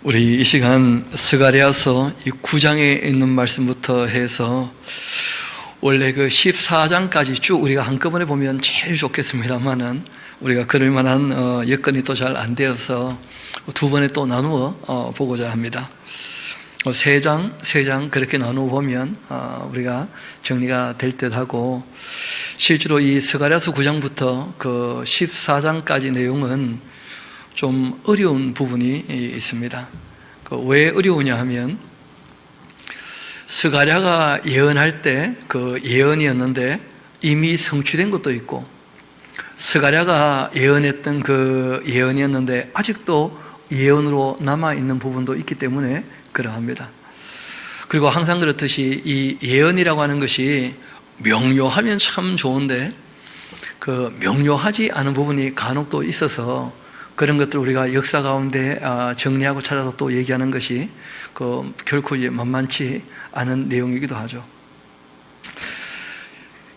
우리 이 시간 스가랴서 이 9장에 있는 말씀부터 해서 원래 그 14장까지 쭉 우리가 한꺼번에 보면 제일 좋겠습니다만은 우리가 그럴 만한 여건이 또 잘 안 되어서 두 번에 또 나누어 보고자 합니다. 세 장 그렇게 나누어 보면 우리가 정리가 될 듯하고, 실제로 이 스가랴서 9장부터 그 14장까지 내용은 좀 어려운 부분이 있습니다. 왜 어려우냐 하면, 스가랴가 예언할 때 그 예언이었는데 이미 성취된 것도 있고, 스가랴가 예언했던 그 예언이었는데 아직도 예언으로 남아있는 부분도 있기 때문에 그러합니다. 그리고 항상 그렇듯이 이 예언이라고 하는 것이 명료하면 참 좋은데 그 명료하지 않은 부분이 간혹 또 있어서 그런 것들을 우리가 역사 가운데 정리하고 찾아서 또 얘기하는 것이 결코 만만치 않은 내용이기도 하죠.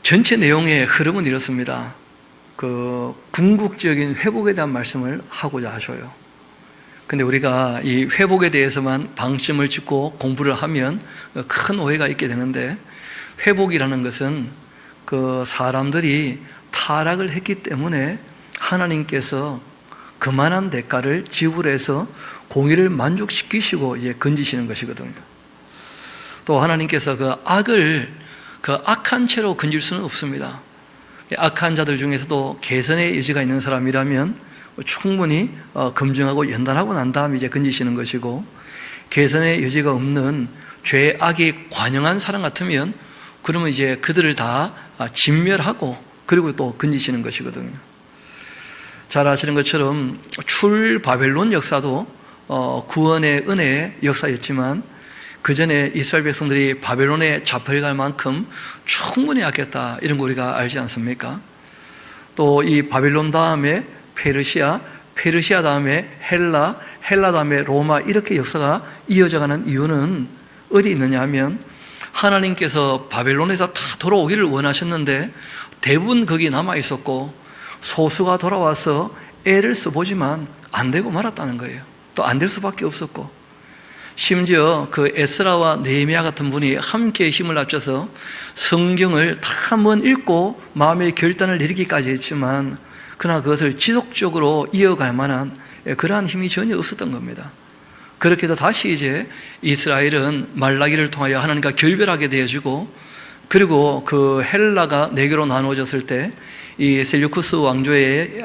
전체 내용의 흐름은 이렇습니다. 궁극적인 회복에 대한 말씀을 하고자 하셔요. 근데 우리가 이 회복에 대해서만 방점을 찍고 공부를 하면 큰 오해가 있게 되는데, 회복이라는 것은 사람들이 타락을 했기 때문에 하나님께서 그만한 대가를 지불해서 공의를 만족시키시고 이제 건지시는 것이거든요. 또 하나님께서 악한 채로 건질 수는 없습니다. 악한 자들 중에서도 개선의 여지가 있는 사람이라면 충분히 검증하고 연단하고 난 다음에 이제 건지시는 것이고, 개선의 여지가 없는 죄, 악이 관영한 사람 같으면 그러면 이제 그들을 다 진멸하고 그리고 또 건지시는 것이거든요. 잘 아시는 것처럼 출바벨론 역사도 구원의 은혜의 역사였지만, 그 전에 이스라엘 백성들이 바벨론에 잡혀갈 만큼 충분히 악했다, 이런 거 우리가 알지 않습니까? 또 이 바벨론 다음에 페르시아 다음에 헬라 다음에 로마, 이렇게 역사가 이어져가는 이유는 어디 있느냐 하면, 하나님께서 바벨론에서 다 돌아오기를 원하셨는데 대부분 거기 남아 있었고, 소수가 돌아와서 애를 써보지만 안 되고 말았다는 거예요. 또 안 될 수밖에 없었고, 심지어 에스라와 느헤미야 같은 분이 함께 힘을 합쳐서 성경을 다 한번 읽고 마음의 결단을 내리기까지 했지만, 그러나 그것을 지속적으로 이어갈 만한 그러한 힘이 전혀 없었던 겁니다. 그렇게 해서 다시 이제 이스라엘은 말라기를 통하여 하나님과 결별하게 되어지고, 그리고 헬라가 네 개로 나누어졌을 때 이 셀류쿠스 왕조의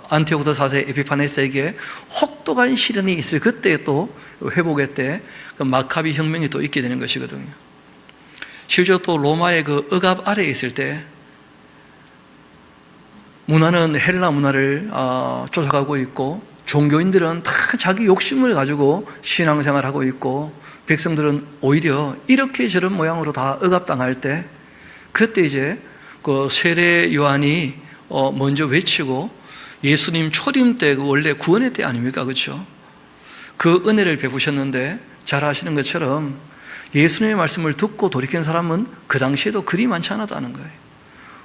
안티오쿠스 4세 에피파네스에게 혹독한 시련이 있을 그때 또 회복의 때 마카비 혁명이 또 있게 되는 것이거든요. 실제로 또 로마의 억압 아래에 있을 때 문화는 헬라 문화를 쫓아가고 있고, 종교인들은 다 자기 욕심을 가지고 신앙생활하고 있고, 백성들은 오히려 이렇게 저런 모양으로 다 억압당할 때, 그때 이제 세례 요한이 먼저 외치고, 예수님 초림 때 원래 구원의 때 아닙니까? 그렇죠? 그 은혜를 베푸셨는데, 잘 아시는 것처럼 예수님의 말씀을 듣고 돌이킨 사람은 그 당시에도 그리 많지 않았다는 거예요.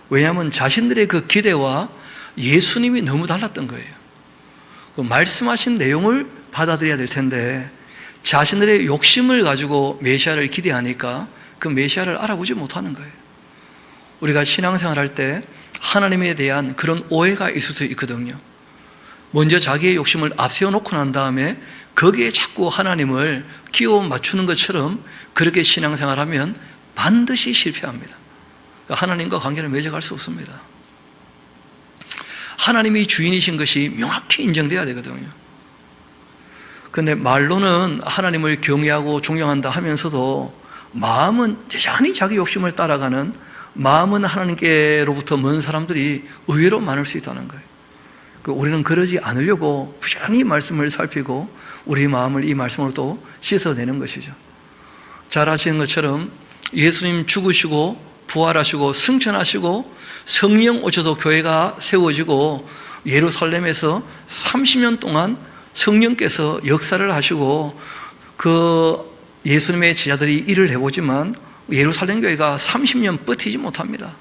왜냐하면 자신들의 그 기대와 예수님이 너무 달랐던 거예요. 말씀하신 내용을 받아들여야 될 텐데 자신들의 욕심을 가지고 메시아를 기대하니까 그 메시아를 알아보지 못하는 거예요. 우리가 신앙생활할 때 하나님에 대한 그런 오해가 있을 수 있거든요. 먼저 자기의 욕심을 앞세워놓고 난 다음에 거기에 자꾸 하나님을 끼워 맞추는 것처럼 그렇게 신앙생활하면 반드시 실패합니다. 하나님과 관계를 맺어갈 수 없습니다. 하나님이 주인이신 것이 명확히 인정돼야 되거든요. 그런데 말로는 하나님을 경외하고 존경한다 하면서도 마음은 여전히 자기 욕심을 따라가는, 마음은 하나님께로부터 먼 사람들이 의외로 많을 수 있다는 거예요. 우리는 그러지 않으려고 부지런히 말씀을 살피고 우리 마음을 이 말씀으로 또 씻어내는 것이죠. 잘 아시는 것처럼 예수님 죽으시고 부활하시고 승천하시고 성령 오셔서 교회가 세워지고, 예루살렘에서 30년 동안 성령께서 역사를 하시고 예수님의 제자들이 일을 해보지만 예루살렘 교회가 30년 버티지 못합니다.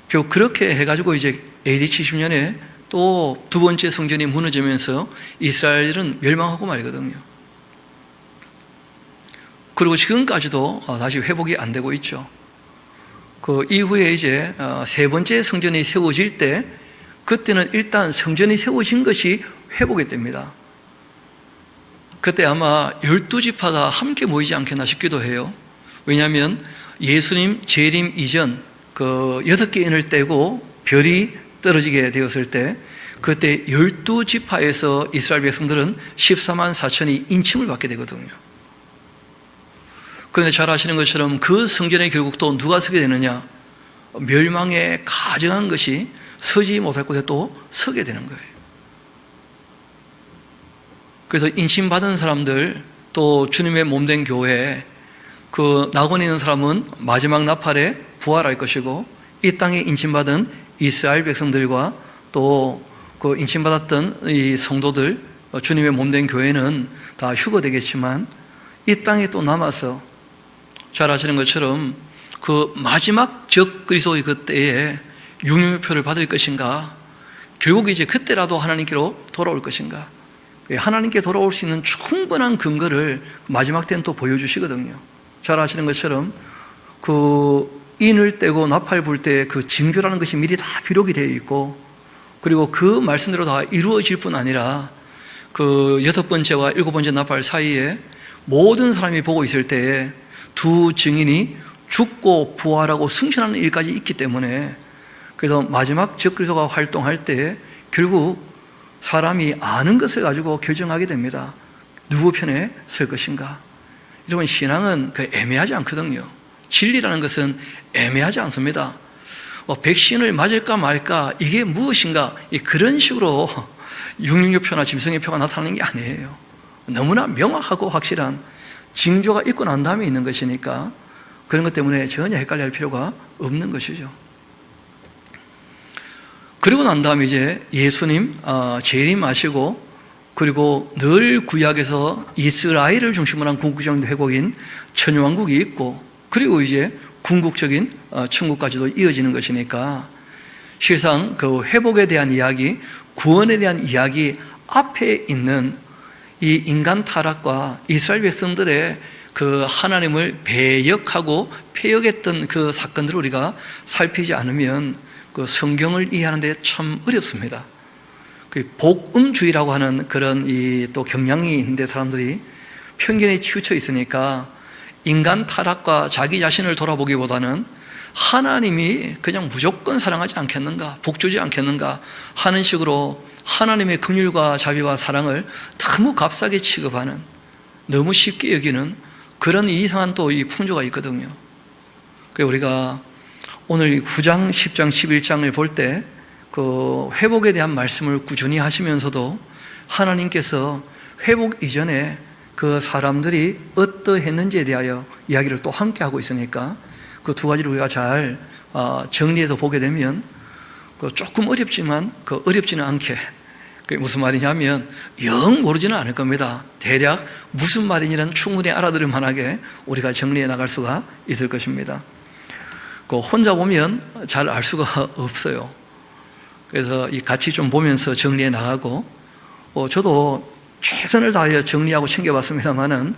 결국 그렇게 해가지고 이제 AD 70년에 또 두 번째 성전이 무너지면서 이스라엘은 멸망하고 말거든요. 그리고 지금까지도 다시 회복이 안 되고 있죠. 그 이후에 이제 세 번째 성전이 세워질 때, 그때는 일단 성전이 세워진 것이 회복이 됩니다. 그때 아마 12지파가 함께 모이지 않겠나 싶기도 해요. 왜냐하면 예수님 재림 이전 그 6개 인을 떼고 별이 떨어지게 되었을 때, 그때 12지파에서 이스라엘 백성들은 14만 4천이 인침을 받게 되거든요. 그런데 잘 아시는 것처럼 그 성전에 결국 또 누가 서게 되느냐? 멸망에 가증한 것이 서지 못할 곳에 또 서게 되는 거예요. 그래서 인침받은 사람들, 또 주님의 몸된 교회, 그 낙원에 있는 사람은 마지막 나팔에 부활할 것이고, 이 땅에 인침받은 이스라엘 백성들과 또 그 인침받았던 이 성도들, 주님의 몸된 교회는 다 휴거되겠지만, 이 땅에 또 남아서 잘 아시는 것처럼 그 마지막 적 그리스도의 그때에 육류표를 받을 것인가, 결국 이제 그때라도 하나님께로 돌아올 것인가, 하나님께 돌아올 수 있는 충분한 근거를 마지막 때는 또 보여주시거든요. 잘 아시는 것처럼 그 인을 떼고 나팔 불 때 그 징조라는 것이 미리 다 기록이 되어 있고, 그리고 그 말씀대로 다 이루어질 뿐 아니라 그 6번째와 7번째 나팔 사이에 모든 사람이 보고 있을 때에 두 증인이 죽고 부활하고 승천하는 일까지 있기 때문에, 그래서 마지막 적 그리스도가 활동할 때 결국 사람이 아는 것을 가지고 결정하게 됩니다. 누구 편에 설 것인가. 여러분, 신앙은 애매하지 않거든요. 진리라는 것은 애매하지 않습니다. 백신을 맞을까 말까, 이게 무엇인가, 그런 식으로 666표나 짐승의 표가 나타나는 게 아니에요. 너무나 명확하고 확실한 징조가 있고 난 다음에 있는 것이니까 그런 것 때문에 전혀 헷갈려 할 필요가 없는 것이죠. 그리고 난 다음에 이제 예수님 재림하시고, 그리고 늘 구약에서 이스라엘을 중심으로 한 궁극적인 회복인 천유왕국이 있고, 그리고 이제 궁극적인 천국까지도 이어지는 것이니까, 실상 그 회복에 대한 이야기, 구원에 대한 이야기 앞에 있는 이 인간 타락과 이스라엘 백성들의 그 하나님을 배역하고 폐역했던 그 사건들을 우리가 살피지 않으면 그 성경을 이해하는 데 참 어렵습니다. 그 복음주의라고 하는 그런 또 경향이 있는데, 사람들이 편견에 치우쳐 있으니까 인간 타락과 자기 자신을 돌아보기보다는 하나님이 그냥 무조건 사랑하지 않겠는가, 복주지 않겠는가 하는 식으로 하나님의 긍휼과 자비와 사랑을 너무 값싸게 취급하는, 너무 쉽게 여기는 그런 이상한 또 이 풍조가 있거든요. 그래서 우리가 오늘 9장, 10장, 11장을 볼 때 그 회복에 대한 말씀을 꾸준히 하시면서도 하나님께서 회복 이전에 그 사람들이 어떠했는지에 대하여 이야기를 또 함께 하고 있으니까 그 두 가지를 우리가 잘 정리해서 보게 되면 조금 어렵지만 어렵지는 않게, 그게 무슨 말이냐면 영 모르지는 않을 겁니다. 대략 무슨 말이냐는 충분히 알아들을 만하게 우리가 정리해 나갈 수가 있을 것입니다. 혼자 보면 잘 알 수가 없어요. 그래서 같이 좀 보면서 정리해 나가고, 저도 최선을 다하여 정리하고 챙겨봤습니다만은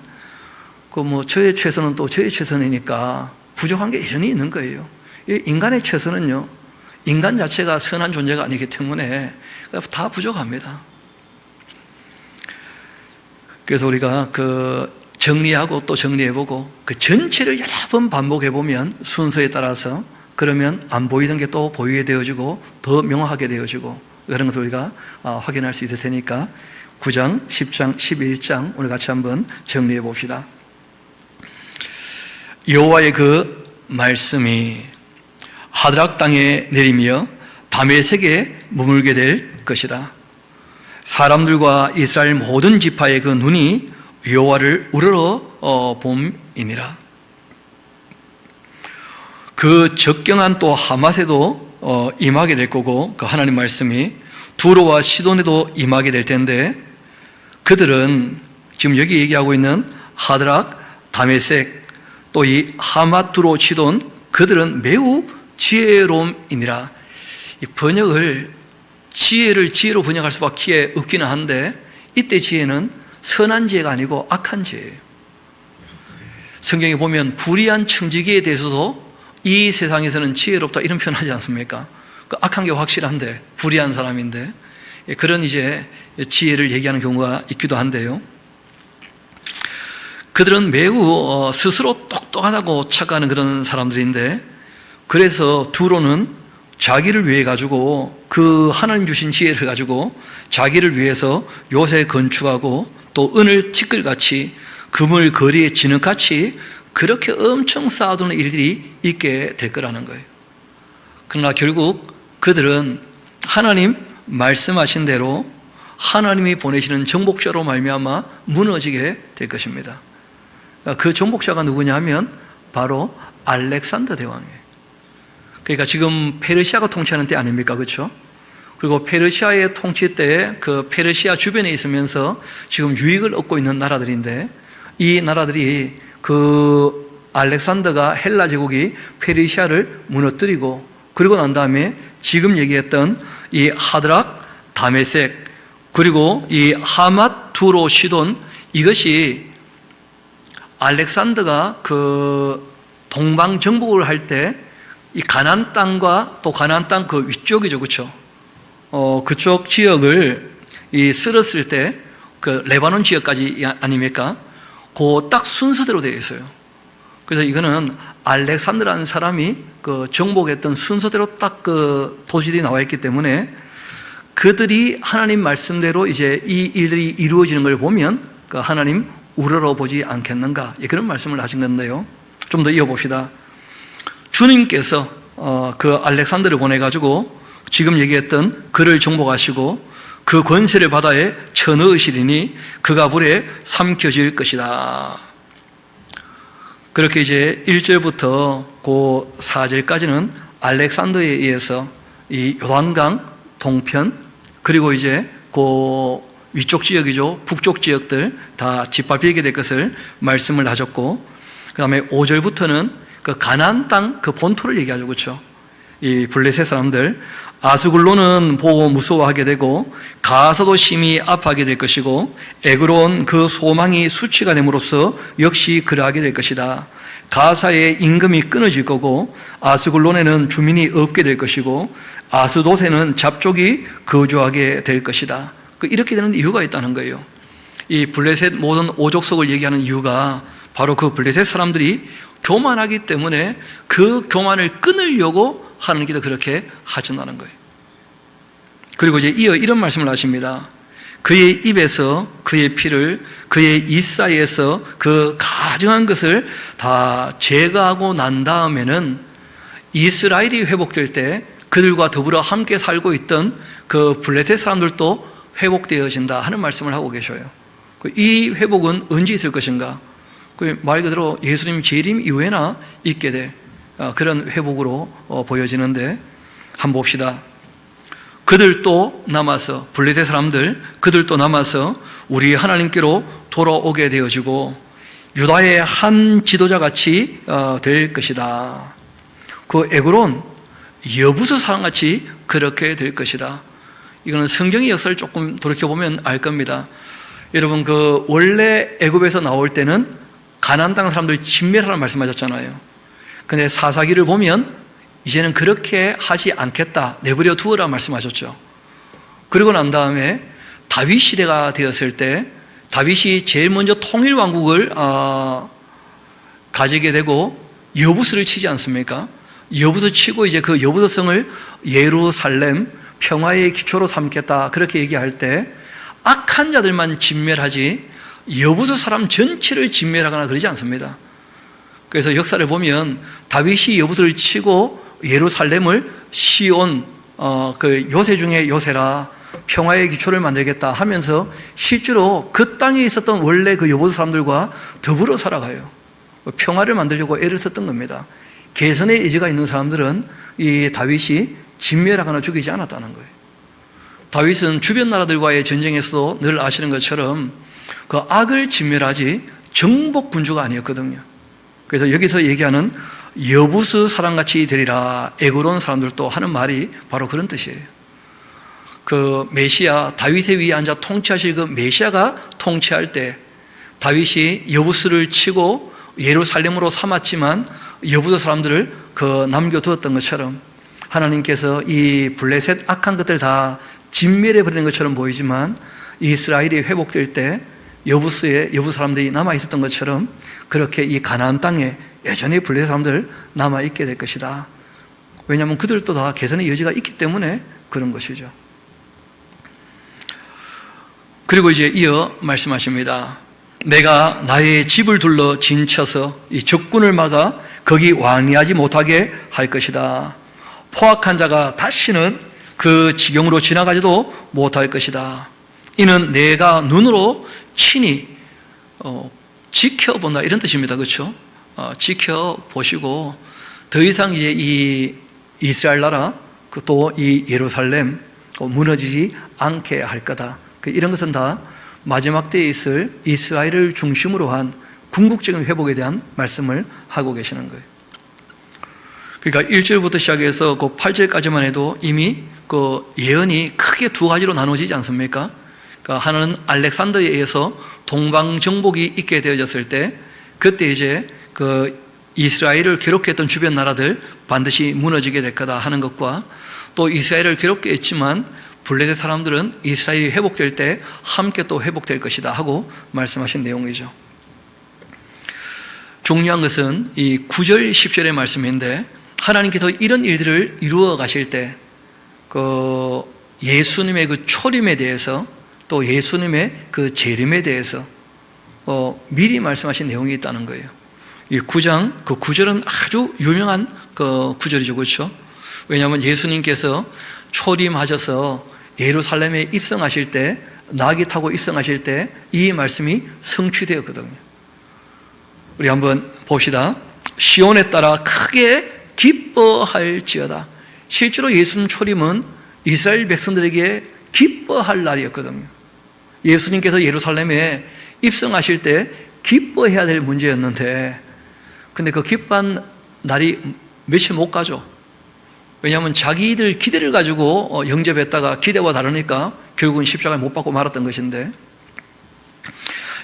저의 최선은 또 저의 최선이니까 부족한 게 여전히 있는 거예요. 인간의 최선은요, 인간 자체가 선한 존재가 아니기 때문에 다 부족합니다. 그래서 우리가 정리하고 또 정리해보고 그 전체를 여러 번 반복해보면 순서에 따라서, 그러면 안 보이던 게 또 보이게 되어지고 더 명확하게 되어지고, 그런 것을 우리가 확인할 수 있을 테니까 9장, 10장, 11장 우리 같이 한번 정리해 봅시다. 여호와의 그 말씀이 하드락 땅에 내리며 다메섹에 머물게 될 것이다. 사람들과 이스라엘 모든 지파의 그 눈이 여호와를 우러러 봄이니라. 그 적경한 또 하맛에도 임하게 될 거고, 그 하나님 말씀이 두로와 시돈에도 임하게 될 텐데, 그들은 지금 여기 얘기하고 있는 하드락, 다메섹, 또 이 하맛, 두로, 시돈, 그들은 매우 지혜로움이니라. 이 번역을 지혜를 지혜로 번역할 수밖에 없기는 한데, 이때 지혜는 선한 지혜가 아니고 악한 지혜예요. 성경에 보면 불의한 청지기에 대해서도 이 세상에서는 지혜롭다 이런 표현하지 않습니까? 그 악한 게 확실한데, 불의한 사람인데, 그런 이제 지혜를 얘기하는 경우가 있기도 한데요. 그들은 매우 스스로 똑똑하다고 착각하는 그런 사람들인데, 그래서 두로는 자기를 위해 가지고 그 하나님 주신 지혜를 가지고 자기를 위해서 요새 건축하고 또 은을 티끌같이 금을 거리에 진흙같이 그렇게 엄청 쌓아두는 일들이 있게 될 거라는 거예요. 그러나 결국 그들은 하나님 말씀하신 대로 하나님이 보내시는 정복자로 말미암아 무너지게 될 것입니다. 그 정복자가 누구냐 하면 바로 알렉산더 대왕이에요. 그러니까 지금 페르시아가 통치하는 때 아닙니까? 그렇죠? 그리고 페르시아의 통치 때 그 페르시아 주변에 있으면서 지금 유익을 얻고 있는 나라들인데, 이 나라들이 그 알렉산더가 헬라 제국이 페르시아를 무너뜨리고, 그리고 난 다음에 지금 얘기했던 이 하드락, 다메섹, 그리고 이 하맛, 두로, 시돈, 이것이 알렉산더가 그 동방 정복을 할 때 이 가나안 땅과 또 가나안 땅 그 위쪽이죠, 그렇죠? 그쪽 지역을 이 쓸었을 때 그 레바논 지역까지 아닙니까? 그 딱 순서대로 되어 있어요. 그래서 이거는 알렉산더라는 사람이 그 정복했던 순서대로 딱 그 도시들이 나와 있기 때문에 그들이 하나님 말씀대로 이제 이 일들이 이루어지는 걸 보면 그 하나님 우러러보지 않겠는가, 그런 말씀을 하신 건데요. 좀 더 이어봅시다. 주님께서 그 알렉산더를 보내가지고 지금 얘기했던 그를 정복하시고 그 권세를 바다에 쳐넣으시리니 그가 불에 삼켜질 것이다. 그렇게 이제 1절부터 그 4절까지는 알렉산더에 의해서 이 요단강 동편, 그리고 이제 그 위쪽 지역이죠, 북쪽 지역들 다 짓밟히게 될 것을 말씀을 하셨고, 그 다음에 5절부터는 그 가나안 땅 그 본토를 얘기하죠, 그렇죠? 이 블레셋 사람들, 아스글론은 보고 무서워하게 되고 가사도 심히 아파하게 될 것이고 에그론 그 소망이 수치가 됨으로써 역시 그러하게 될 것이다. 가사의 임금이 끊어질 거고 아스글론에는 주민이 없게 될 것이고 아스돗에는 잡족이 거주하게 될 것이다. 이렇게 되는 이유가 있다는 거예요. 이 블레셋 모든 오족속을 얘기하는 이유가 바로 그 블레셋 사람들이 교만하기 때문에 그 교만을 끊으려고 하나님께서 그렇게 하신다는 거예요. 그리고 이제 이어 이런 말씀을 하십니다. 그의 입에서 그의 피를 그의 입 사이에서 그 가증한 것을 다 제거하고 난 다음에는 이스라엘이 회복될 때 그들과 더불어 함께 살고 있던 그 블레셋 사람들도 회복되어진다 하는 말씀을 하고 계셔요. 이 회복은 언제 있을 것인가? 말 그대로 예수님 재림 이후에나 있게 될 그런 회복으로 보여지는데, 한번 봅시다. 그들도 남아서, 블레셋 사람들 그들도 남아서 우리 하나님께로 돌아오게 되어지고 유다의 한 지도자같이 될 것이다. 그 에그론 여부수 사람같이 그렇게 될 것이다. 이거는 성경의 역사를 조금 돌이켜보면 알 겁니다. 여러분, 그 원래 애굽에서 나올 때는 가나안 땅 사람들 진멸하라는 말씀하셨잖아요. 근데 사사기를 보면 이제는 그렇게 하지 않겠다, 내버려 두어라 말씀하셨죠. 그리고 난 다음에 다윗 시대가 되었을 때 다윗이 제일 먼저 통일 왕국을 가지게 되고 여부수를 치지 않습니까? 여부수 치고 이제 그 여부수성을 예루살렘 평화의 기초로 삼겠다, 그렇게 얘기할 때 악한 자들만 진멸하지 여부수 사람 전체를 진멸하거나 그러지 않습니다. 그래서 역사를 보면 다윗이 여부수를 치고 예루살렘을 시온, 그 요새 중에 요새라, 평화의 기초를 만들겠다 하면서 실제로 그 땅에 있었던 원래 그 여부수 사람들과 더불어 살아가요. 평화를 만들려고 애를 썼던 겁니다. 개선의 의지가 있는 사람들은 이 다윗이 진멸하거나 죽이지 않았다는 거예요. 다윗은 주변 나라들과의 전쟁에서도 늘 아시는 것처럼 그 악을 진멸하지 정복 군주가 아니었거든요. 그래서 여기서 얘기하는 여부수 사람같이 되리라, 에그론 사람들도 하는 말이 바로 그런 뜻이에요. 그 메시아, 다윗의 위에 앉아 통치하실 그 메시아가 통치할 때 다윗이 여부수를 치고 예루살렘으로 삼았지만 여부수 사람들을 남겨두었던 것처럼 하나님께서 이 블레셋 악한 것들 다 진멸해 버리는 것처럼 보이지만 이스라엘이 회복될 때 여부 사람들이 남아 있었던 것처럼 그렇게 이 가나안 땅에 여전히 블레셋 사람들 남아 있게 될 것이다. 왜냐하면 그들도 다 개선의 여지가 있기 때문에 그런 것이죠. 그리고 이제 이어 말씀하십니다. 내가 나의 집을 둘러 진쳐서 이 적군을 막아 거기 왕이하지 못하게 할 것이다. 포악한 자가 다시는 그 지경으로 지나가지도 못할 것이다. 이는 내가 눈으로 친히 지켜본다 이런 뜻입니다. 그렇죠? 지켜보시고 더 이상 이제 이 이스라엘 나라 또 이 예루살렘 무너지지 않게 할 거다. 이런 것은 다 마지막 때에 있을 이스라엘을 중심으로 한 궁극적인 회복에 대한 말씀을 하고 계시는 거예요. 그러니까 1절부터 시작해서 그 8절까지만 해도 이미 그 예언이 크게 두 가지로 나눠지지 않습니까? 그러니까 하나는 알렉산더에 의해서 동방정복이 있게 되어졌을 때 그때 이제 그 이스라엘을 괴롭게 했던 주변 나라들 반드시 무너지게 될 거다 하는 것과 또 이스라엘을 괴롭게 했지만 블레셋 사람들은 이스라엘이 회복될 때 함께 또 회복될 것이다 하고 말씀하신 내용이죠. 중요한 것은 이 9절, 10절의 말씀인데 하나님께서 이런 일들을 이루어 가실 때 그 예수님의 그 초림에 대해서 또 예수님의 그 재림에 대해서 미리 말씀하신 내용이 있다는 거예요. 이 9장, 그 9절은 아주 유명한 그 9절이죠. 그렇죠? 왜냐하면 예수님께서 초림하셔서 예루살렘에 입성하실 때, 나귀 타고 입성하실 때 이 말씀이 성취되었거든요. 우리 한번 봅시다. 시온에 따라 크게 기뻐할지어다. 실제로 예수님 초림은 이스라엘 백성들에게 기뻐할 날이었거든요. 예수님께서 예루살렘에 입성하실 때 기뻐해야 될 문제였는데 근데 그 기뻐한 날이 며칠 못 가죠. 왜냐하면 자기들 기대를 가지고 영접했다가 기대와 다르니까 결국은 십자가에 못 박고 말았던 것인데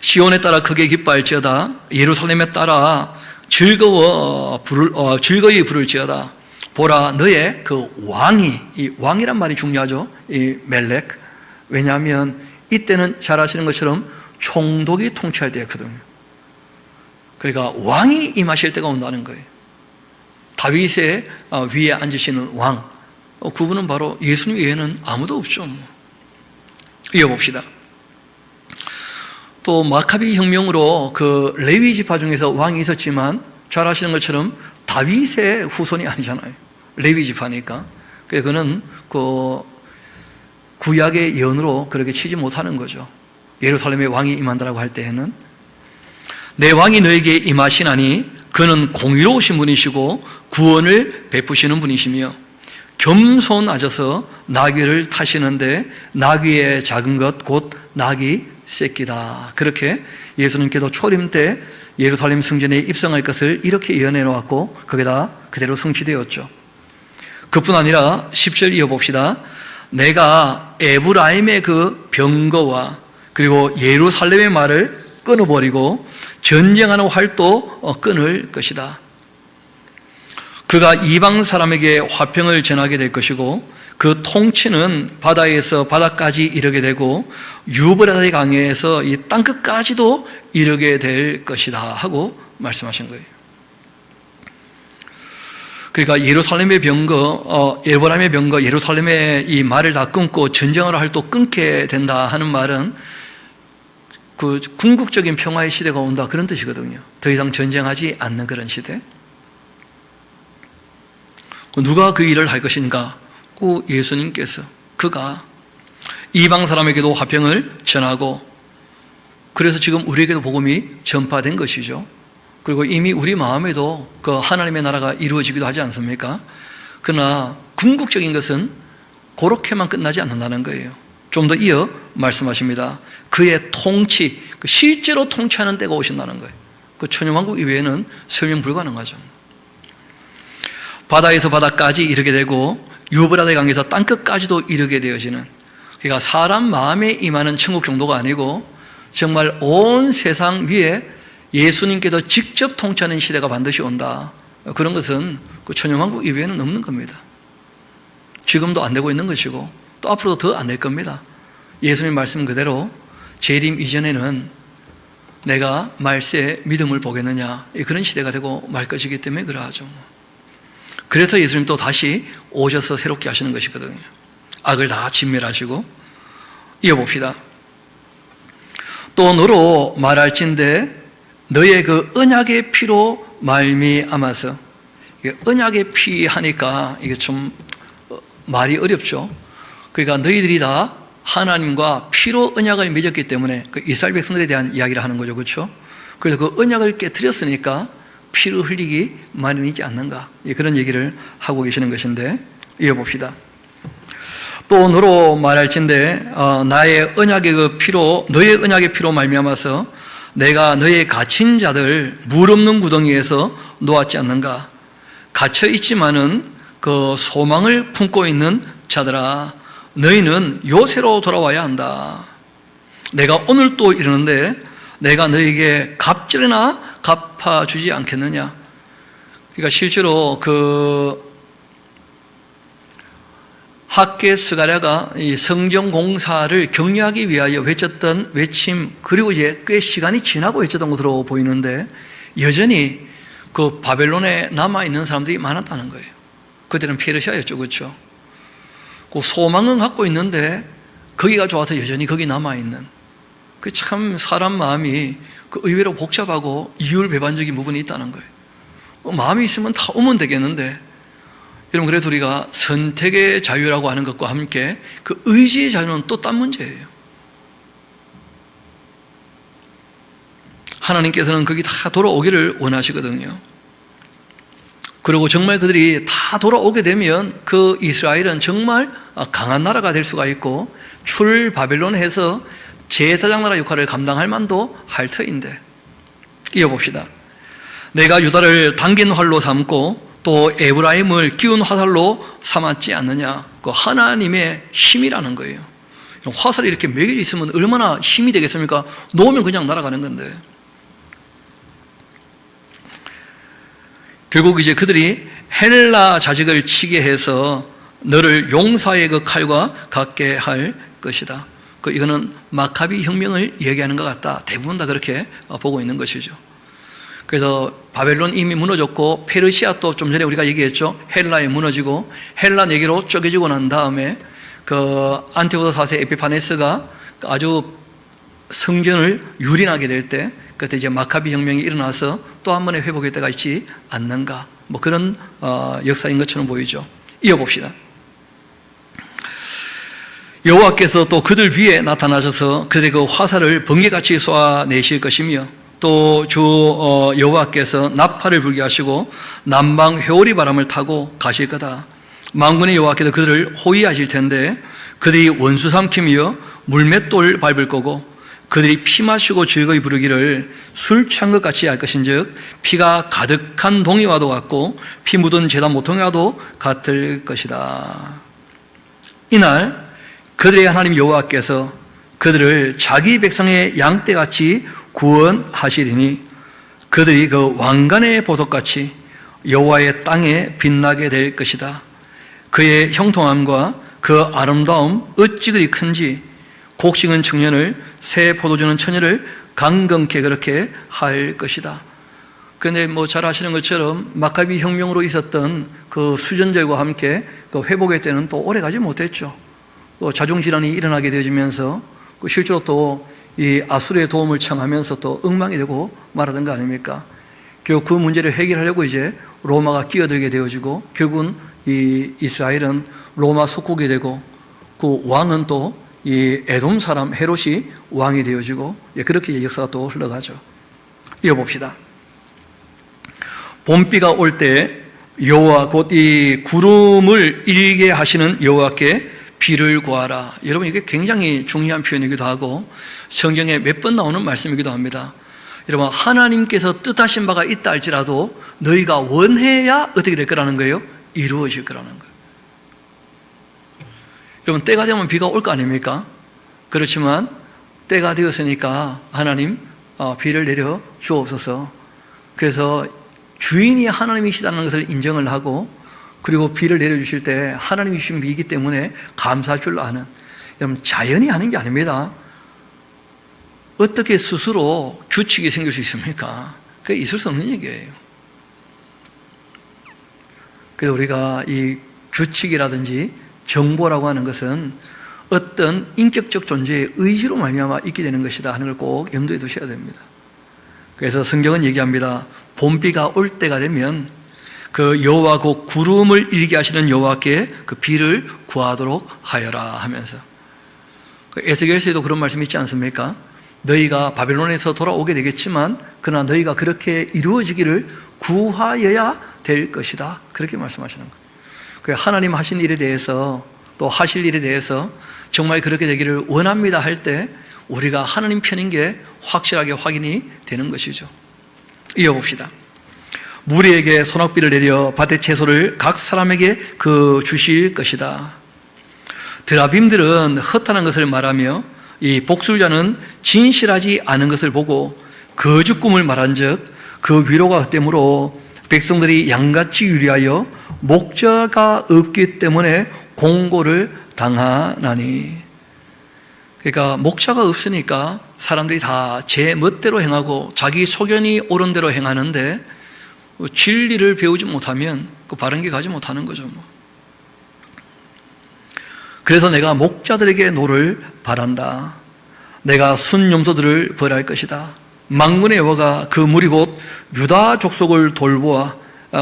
시온에 따라 크게 기뻐할지어다. 예루살렘에 따라 즐거이 부를지어다. 보라 너의 그 왕이, 이 왕이란 말이 중요하죠. 이 멜렉. 왜냐하면 이때는 잘 아시는 것처럼 총독이 통치할 때였거든요. 그러니까 왕이 임하실 때가 온다는 거예요. 다윗의 위에 앉으시는 왕, 그분은 바로 예수님 외에는 아무도 없죠. 이어봅시다. 또 마카비 혁명으로 그 레위 지파 중에서 왕이 있었지만 잘 아시는 것처럼 다윗의 후손이 아니잖아요. 레위 지파니까. 그는 그 구약의 예언으로 그렇게 치지 못하는 거죠. 예루살렘에 왕이 임한다라고 할 때에는 내 왕이 너에게 임하시나니 그는 공의로우신 분이시고 구원을 베푸시는 분이시며 겸손하셔서 나귀를 타시는데 나귀의 작은 것 곧 나귀 새끼다. 그렇게 예수님께서 초림 때 예루살렘 성전에 입성할 것을 이렇게 예언해 놓았고 거기다 그대로 성취되었죠. 그뿐 아니라 10절 이어봅시다. 내가 에브라임의 그 병거와 그리고 예루살렘의 말을 끊어버리고 전쟁하는 활도 끊을 것이다. 그가 이방 사람에게 화평을 전하게 될 것이고 그 통치는 바다에서 바다까지 이르게 되고 유브라데 강에서 이 땅끝까지도 이르게 될 것이다 하고 말씀하신 거예요. 그러니까 예루살렘의 병거, 에브라임의 병거, 예루살렘의 이 말을 다 끊고 전쟁을 할 또 끊게 된다 하는 말은 그 궁극적인 평화의 시대가 온다 그런 뜻이거든요. 더 이상 전쟁하지 않는 그런 시대. 누가 그 일을 할 것인가? 그 예수님께서 그가 이방 사람에게도 화평을 전하고 그래서 지금 우리에게도 복음이 전파된 것이죠. 그리고 이미 우리 마음에도 그 하나님의 나라가 이루어지기도 하지 않습니까? 그러나 궁극적인 것은 그렇게만 끝나지 않는다는 거예요. 좀 더 이어 말씀하십니다. 그의 통치, 실제로 통치하는 때가 오신다는 거예요. 그 천년왕국 이외에는 설명 불가능하죠. 바다에서 바다까지 이르게 되고 유브라데 강에서 땅끝까지도 이르게 되어지는 그러니까 사람 마음에 임하는 천국 정도가 아니고 정말 온 세상 위에 예수님께서 직접 통치하는 시대가 반드시 온다. 그런 것은 그 천년왕국 이외에는 없는 겁니다. 지금도 안 되고 있는 것이고 또 앞으로도 더 안 될 겁니다. 예수님 말씀 그대로 재림 이전에는 내가 말세에 믿음을 보겠느냐, 그런 시대가 되고 말 것이기 때문에 그러하죠. 그래서 예수님 또 다시 오셔서 새롭게 하시는 것이거든요. 악을 다 진멸하시고. 이어봅시다. 또 너로 말할진대 너의 그 언약의 피로 말미암아서. 언약의 피 하니까 이게 좀 말이 어렵죠. 그러니까 너희들이 다 하나님과 피로 언약을 맺었기 때문에 그 이스라엘 백성들에 대한 이야기를 하는 거죠. 그렇죠? 그래서 그 언약을 깨뜨렸으니까 피를 흘리기 마련이지 않는가, 그런 얘기를 하고 계시는 것인데, 이어봅시다. 또 너로 말할진대 나의 언약의 그 피로, 너의 언약의 피로 말미암아서 내가 너의 갇힌 자들 물 없는 구덩이에서 놓았지 않는가. 갇혀 있지만은 그 소망을 품고 있는 자들아, 너희는 요새로 돌아와야 한다. 내가 오늘 또 이러는데 내가 너에게 갑절이나 갚아주지 않겠느냐. 그러니까 실제로 그 학계 스가랴가 이 성경 공사를 격려하기 위하여 외쳤던 외침, 그리고 이제 꽤 시간이 지나고 외쳤던 것으로 보이는데 여전히 그 바벨론에 남아있는 사람들이 많았다는 거예요. 그때는 페르시아였죠. 그렇죠? 그 소망은 갖고 있는데 거기가 좋아서 여전히 거기 남아있는, 그 참 사람 마음이 그 의외로 복잡하고 이율배반적인 부분이 있다는 거예요. 마음이 있으면 다 오면 되겠는데, 여러분, 그래서 우리가 선택의 자유라고 하는 것과 함께 그 의지의 자유는 또 딴 문제예요. 하나님께서는 거기 다 돌아오기를 원하시거든요. 그리고 정말 그들이 다 돌아오게 되면 그 이스라엘은 정말 강한 나라가 될 수가 있고 출 바벨론에서 제사장 나라 역할을 감당할 만도 할 터인데, 이어봅시다. 내가 유다를 당긴 활로 삼고 또 에브라임을 끼운 화살로 삼았지 않느냐. 그 하나님의 힘이라는 거예요. 화살이 이렇게 매겨져 있으면 얼마나 힘이 되겠습니까? 놓으면 그냥 날아가는 건데. 결국 이제 그들이 헬라 자직을 치게 해서 너를 용사의 그 칼과 같게 할 것이다. 이거는 마카비 혁명을 얘기하는 것 같다. 대부분 다 그렇게 보고 있는 것이죠. 그래서 바벨론 이미 무너졌고 페르시아 또 좀 전에 우리가 얘기했죠. 헬라에 무너지고 헬라 4개로 쪼개지고 난 다음에 그 안티오코스 4세 에피파네스가 아주 성전을 유린하게 될 때, 그때 이제 마카비 혁명이 일어나서 또 한 번의 회복의 때가 있지 않는가, 뭐 그런 역사인 것처럼 보이죠. 이어봅시다. 여호와께서 또 그들 위에 나타나셔서 그들의 그 화살을 번개같이 쏘아내실 것이며, 또 주 여호와께서 나팔을 불게 하시고 남방 회오리 바람을 타고 가실 거다. 만군의 여호와께서 그들을 호위하실 텐데 그들이 원수 삼킴이여 물맷돌 밟을 거고, 그들이 피 마시고 즐거이 부르기를 술 취한 것 같이 할 것인즉 피가 가득한 동이와도 같고 피 묻은 제단 모퉁이와도 같을 것이다. 이날 그들의 하나님 여호와께서 그들을 자기 백성의 양떼같이 구원하시리니 그들이 그 왕관의 보석같이 여호와의 땅에 빛나게 될 것이다. 그의 형통함과 그 아름다움 어찌 그리 큰지 곡식은 청년을, 새 포도주는 처녀를 강건케 그렇게 할 것이다. 그런데 뭐 잘 아시는 것처럼 마카비 혁명으로 있었던 그 수전절과 함께 그 회복의 때는 또 오래가지 못했죠. 또 자중질환이 일어나게 되어지면서 실제로 또 이 아수르의 도움을 청하면서 또 엉망이 되고 말하던 거 아닙니까? 결국 그 문제를 해결하려고 이제 로마가 끼어들게 되어지고 결국은 이 이스라엘은 로마 속국이 되고 그 왕은 또 이 에돔 사람 헤롯이 왕이 되어지고 그렇게 역사가 또 흘러가죠. 이어봅시다. 봄비가 올 때 여호와 곧 이 구름을 일게 하시는 여호와께 비를 구하라. 여러분, 이게 굉장히 중요한 표현이기도 하고 성경에 몇 번 나오는 말씀이기도 합니다. 여러분, 하나님께서 뜻하신 바가 있다 할지라도 너희가 원해야 어떻게 될 거라는 거예요? 이루어질 거라는 거예요. 여러분, 때가 되면 비가 올 거 아닙니까? 그렇지만 때가 되었으니까 하나님 비를 내려 주옵소서. 그래서 주인이 하나님이시다는 것을 인정을 하고, 그리고 비를 내려주실 때 하나님이 주신 비이기 때문에 감사할 줄 아는, 여러분, 자연이 하는 게 아닙니다. 어떻게 스스로 규칙이 생길 수 있습니까? 그게 있을 수 없는 얘기예요. 그래서 우리가 이 규칙이라든지 정보라고 하는 것은 어떤 인격적 존재의 의지로 말미암아 있게 되는 것이다 하는 걸 꼭 염두에 두셔야 됩니다. 그래서 성경은 얘기합니다. 봄비가 올 때가 되면 그 여호와 곧 구름을 일게 하시는 여호와께 그 비를 구하도록 하여라 하면서, 에스겔서에도 그런 말씀이 있지 않습니까? 너희가 바벨론에서 돌아오게 되겠지만 그러나 너희가 그렇게 이루어지기를 구하여야 될 것이다, 그렇게 말씀하시는 거예요. 하나님 하신 일에 대해서, 또 하실 일에 대해서 정말 그렇게 되기를 원합니다 할 때 우리가 하나님 편인 게 확실하게 확인이 되는 것이죠. 이어봅시다. 무리에게 소낙비를 내려 밭의 채소를 각 사람에게 주실 것이다. 드라빔들은 허탄한 것을 말하며 이 복술자는 진실하지 않은 것을 보고 거짓꿈을 말한즉 그 위로가 헛되므로 백성들이 양같이 유리하여 목자가 없기 때문에 공고를 당하나니. 그러니까 목자가 없으니까 사람들이 다 제 멋대로 행하고 자기 소견이 옳은 대로 행하는데 진리를 배우지 못하면 그 바른 길 가지 못하는 거죠. 그래서 내가 목자들에게 노를 바란다. 내가 순염소들을 벌할 것이다. 만군의 여호와가 그 무리 곧 유다 족속을 돌보아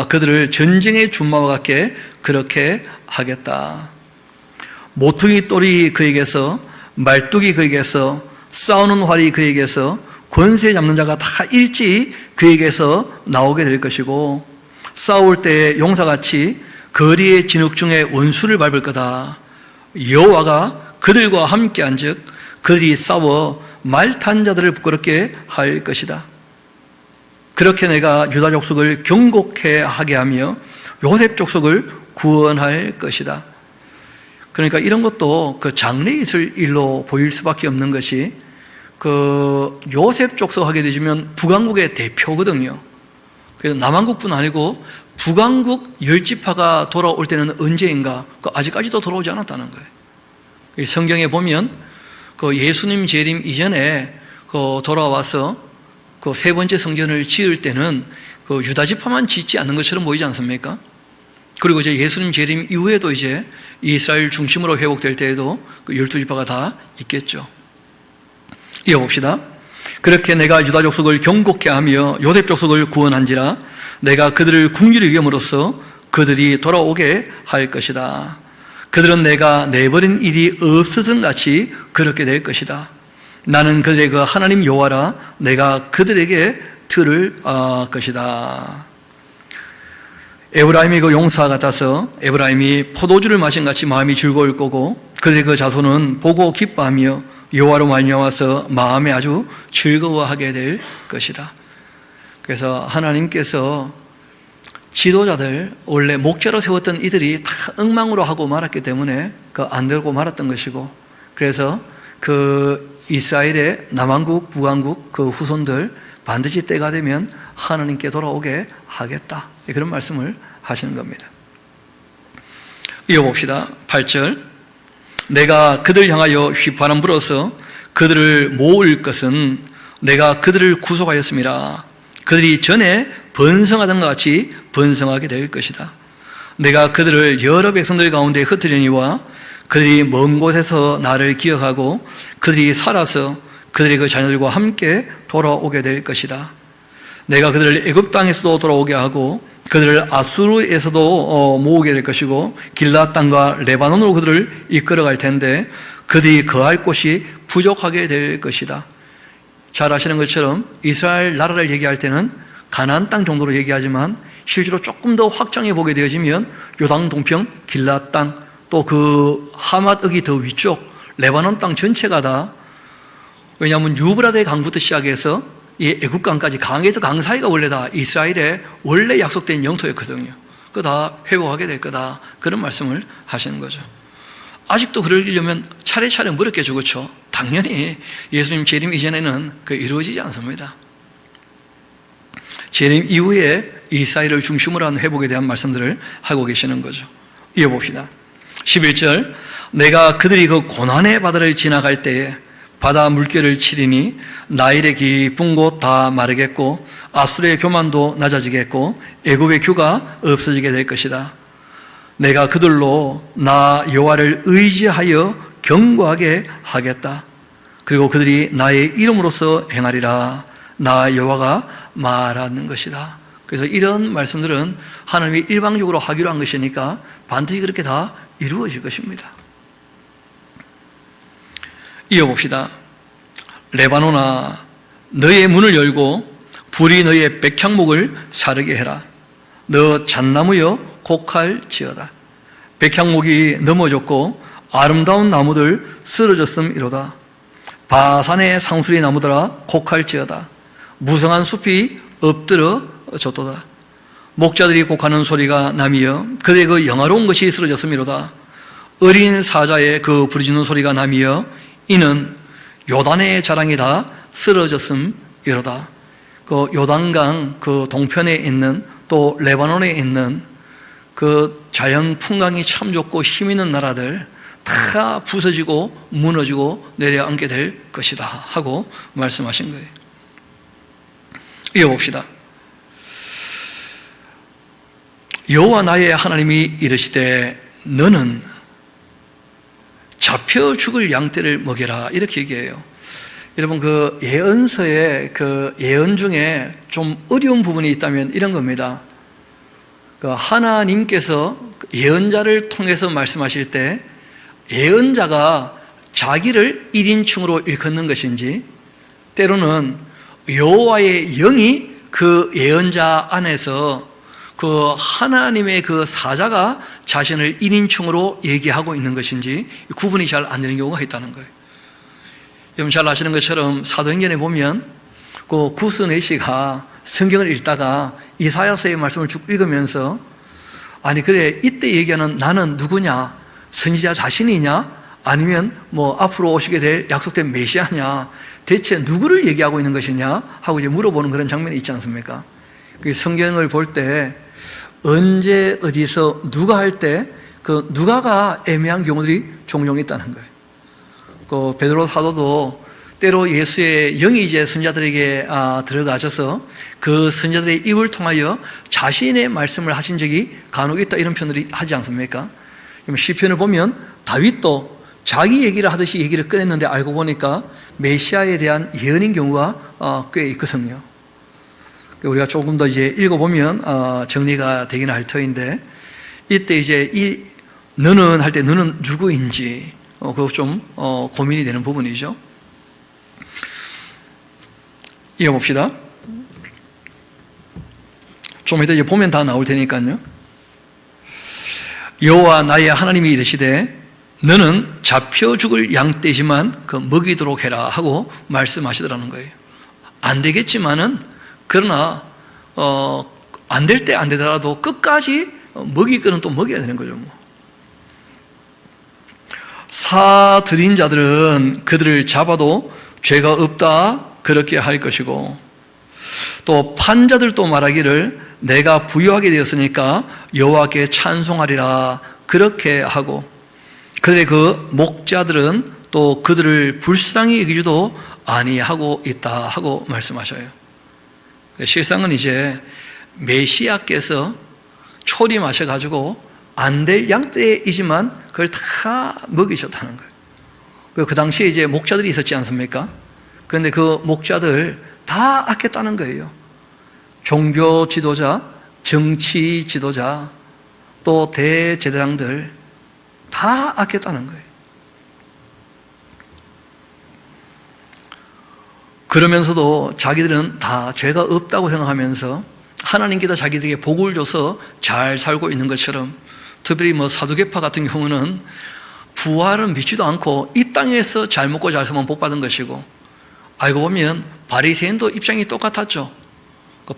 그들을 전쟁의 준마와 같게 그렇게 하겠다. 모퉁이 똘이 그에게서, 말뚝이 그에게서, 싸우는 활이 그에게서, 권세 잡는 자가 다 일찍 그에게서 나오게 될 것이고, 싸울 때 용사같이 거리의 진흙 중에 원수를 밟을 거다. 여호와가 그들과 함께한즉 그들이 싸워 말탄 자들을 부끄럽게 할 것이다. 그렇게 내가 유다 족속을 경고케 하게 하며 요셉 족속을 구원할 것이다. 그러니까 이런 것도 그 장래에 있을 일로 보일 수밖에 없는 것이, 그 요셉 족속 하게 되면 북왕국의 대표거든요. 그래서 남왕국뿐 아니고 북왕국 10지파가 돌아올 때는 언제인가? 아직까지도 돌아오지 않았다는 거예요. 성경에 보면 그 예수님 재림 이전에 돌아와서 그 세 번째 성전을 지을 때는 그 유다 지파만 짓지 않는 것처럼 보이지 않습니까? 그리고 이제 예수님 재림 이후에도 이제 이스라엘 중심으로 회복될 때에도 그 12지파가 다 있겠죠. 이어봅시다. 그렇게 내가 유다 족속을 경고케 하며 요셉 족속을 구원한지라 내가 그들을 궁휼히 여김으로써 그들이 돌아오게 할 것이다. 그들은 내가 내버린 일이 없어진 같이 그렇게 될 것이다. 나는 그들의 그 하나님 여호와라. 내가 그들에게 들을 것이다. 에브라임이 그 용사 같아서 에브라임이 포도주를 마신 같이 마음이 즐거울 거고, 그들의 그 자손은 보고 기뻐하며 여호와로 말미암아서 마음에 아주 즐거워하게 될 것이다. 그래서 하나님께서 지도자들, 원래 목자로 세웠던 이들이 다 엉망으로 하고 말았기 때문에 안 되고 말았던 것이고, 그래서 그 이스라엘의 남왕국, 북왕국 그 후손들 반드시 때가 되면 하나님께 돌아오게 하겠다, 그런 말씀을 하시는 겁니다. 이어봅시다. 8절. 내가 그들 향하여 휘파람 불어서 그들을 모을 것은 내가 그들을 구속하였음이라. 그들이 전에 번성하던 것 같이 번성하게 될 것이다. 내가 그들을 여러 백성들 가운데 흩으려니와 그들이 먼 곳에서 나를 기억하고 그들이 살아서 그들의 그 자녀들과 함께 돌아오게 될 것이다. 내가 그들을 애굽 땅에서도 돌아오게 하고 그들을 아수르에서도 모으게 될 것이고 길앗 땅과 레바논으로 그들을 이끌어갈 텐데 그들이 거할 곳이 부족하게 될 것이다. 잘 아시는 것처럼 이스라엘 나라를 얘기할 때는 가나안 땅 정도로 얘기하지만 실제로 조금 더 확장해 보게 되어지면 요단 동편 길앗 땅, 또 그 하맛 읍이 더 위쪽 레바논 땅 전체가 다, 왜냐하면 유브라데 강부터 시작해서 이 애국강까지 강에서 강 사이가 원래 다 이스라엘의 원래 약속된 영토였거든요. 그거 다 회복하게 될 거다, 그런 말씀을 하시는 거죠. 아직도 그러려면 차례차례 물었겠죠, 그렇죠? 당연히 예수님 재림 이전에는 그 이루어지지 않습니다. 재림 이후에 이스라엘을 중심으로 한 회복에 대한 말씀들을 하고 계시는 거죠. 이어봅시다. 11절, 내가 그들이 그 고난의 바다를 지나갈 때에 바다 물결을 치리니 나일의 깊은 곳 다 마르겠고 아수르의 교만도 낮아지겠고 애굽의 규가 없어지게 될 것이다. 내가 그들로 나 여호와를 의지하여 견고하게 하겠다. 그리고 그들이 나의 이름으로서 행하리라. 나 여호와가 말하는 것이다. 그래서 이런 말씀들은 하나님이 일방적으로 하기로 한 것이니까 반드시 그렇게 다 이루어질 것입니다. 이어봅시다. 레바논아, 너의 문을 열고 불이 너의 백향목을 사르게 해라. 너 잣나무여 곡할지어다. 백향목이 넘어졌고 아름다운 나무들 쓰러졌음이로다. 바산의 상수리 나무들아 곡할지어다. 무성한 숲이 엎드러졌도다. 목자들이 곡하는 소리가 나미여 그들의 그 영화로운 것이 쓰러졌음이로다. 어린 사자의 그 부르짖는 소리가 나미여 이는 요단의 자랑이 다 쓰러졌음이로다. 그 요단강 그 동편에 있는 또 레바논에 있는 그 자연 풍광이 참 좋고 힘 있는 나라들 다 부서지고 무너지고 내려앉게 될 것이다 하고 말씀하신 거예요. 이어봅시다. 여호와 나의 하나님이 이르시되 너는 잡혀 죽을 양떼를 먹여라 이렇게 얘기해요. 여러분 그 예언서의 그 예언 중에 좀 어려운 부분이 있다면 이런 겁니다. 그 하나님께서 예언자를 통해서 말씀하실 때 예언자가 자기를 1인칭으로 일컫는 것인지 때로는 여호와의 영이 그 예언자 안에서 그 하나님의 그 사자가 자신을 1인칭으로 얘기하고 있는 것인지 구분이 잘 안 되는 경우가 있다는 거예요. 여러분 잘 아시는 것처럼 사도행전에 보면 그 구스네 씨가 성경을 읽다가 이사야서의 말씀을 쭉 읽으면서 아니 그래 이때 얘기하는 나는 누구냐? 선지자 자신이냐? 아니면 뭐 앞으로 오시게 될 약속된 메시아냐? 대체 누구를 얘기하고 있는 것이냐? 하고 이제 물어보는 그런 장면이 있지 않습니까? 성경을 볼 때 언제 어디서 누가 할 때 그 누가가 애매한 경우들이 종종 있다는 거예요. 그 베드로 사도도 때로 예수의 영이 이제 선지자들에게 들어가셔서 그 선지자들의 입을 통하여 자신의 말씀을 하신 적이 간혹 있다 이런 표현들이 하지 않습니까? 시편을 보면 다윗도 자기 얘기를 하듯이 얘기를 꺼냈는데 알고 보니까 메시아에 대한 예언인 경우가 꽤 있거든요. 우리가 조금 더 이제 읽어보면 정리가 되긴 할 터인데 이때 이제 이 너는 할 때 너는 누구인지 그거 좀 고민이 되는 부분이죠. 이어봅시다. 좀 이따 이제 보면 다 나올 테니까요. 여호와 나의 하나님이 이르시되 너는 잡혀 죽을 양떼지만 그 먹이도록 해라 하고 말씀하시더라는 거예요. 안 되겠지만은 그러나 안 될 때 안 되더라도 끝까지 먹일 거는 또 먹여야 되는 거죠. 사 들인 자들은 그들을 잡아도 죄가 없다 그렇게 할 것이고 또 판자들도 말하기를 내가 부유하게 되었으니까 여호와께 찬송하리라 그렇게 하고 그들의 그 목자들은 또 그들을 불쌍히 여기지도 아니하고 있다 하고 말씀하셔요. 실상은 이제 메시아께서 초림하셔가지고 안 될 양떼이지만 그걸 다 먹이셨다는 거예요. 그 당시에 이제 목자들이 있었지 않습니까? 그런데 그 목자들 다 아꼈다는 거예요. 종교 지도자, 정치 지도자, 또 대제사장들 다 아꼈다는 거예요. 그러면서도 자기들은 다 죄가 없다고 생각하면서 하나님께서 자기들에게 복을 줘서 잘 살고 있는 것처럼 특별히 사두개파 같은 경우는 부활은 믿지도 않고 이 땅에서 잘 먹고 잘 살면 복 받은 것이고 알고 보면 바리새인도 입장이 똑같았죠.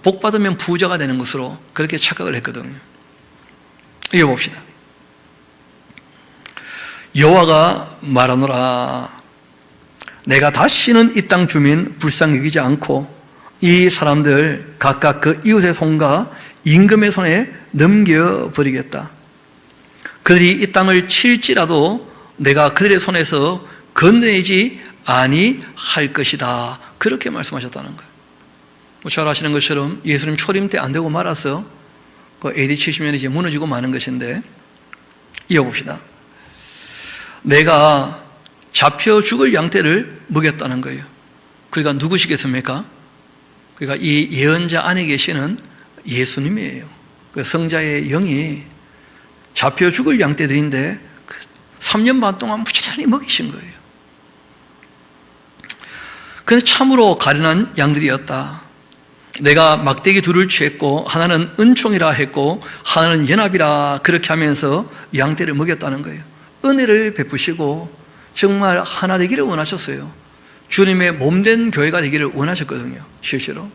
복 받으면 부자가 되는 것으로 그렇게 착각을 했거든요. 이어봅시다. 여호와가 말하노라. 내가 다시는 이 땅 주민 불쌍히 여기지 않고 이 사람들 각각 그 이웃의 손과 임금의 손에 넘겨버리겠다. 그들이 이 땅을 칠지라도 내가 그들의 손에서 건네지 아니할 것이다. 그렇게 말씀하셨다는 거예요. 잘 아시는 것처럼 예수님 초림 때 안 되고 말아서 그 AD 70년에 이제 무너지고 마는 것인데, 이어봅시다. 내가 잡혀 죽을 양떼를 먹였다는 거예요. 그러니까 누구시겠습니까? 그러니까 이 예언자 안에 계시는 예수님이에요. 그 성자의 영이 잡혀 죽을 양떼들인데 3년 반 동안 부지런히 먹이신 거예요. 그런데 참으로 가련한 양들이었다. 내가 막대기 둘을 취했고 하나는 은총이라 했고 하나는 연합이라 그렇게 하면서 양떼를 먹였다는 거예요. 은혜를 베푸시고 정말 하나 되기를 원하셨어요. 주님의 몸된 교회가 되기를 원하셨거든요. 실제로.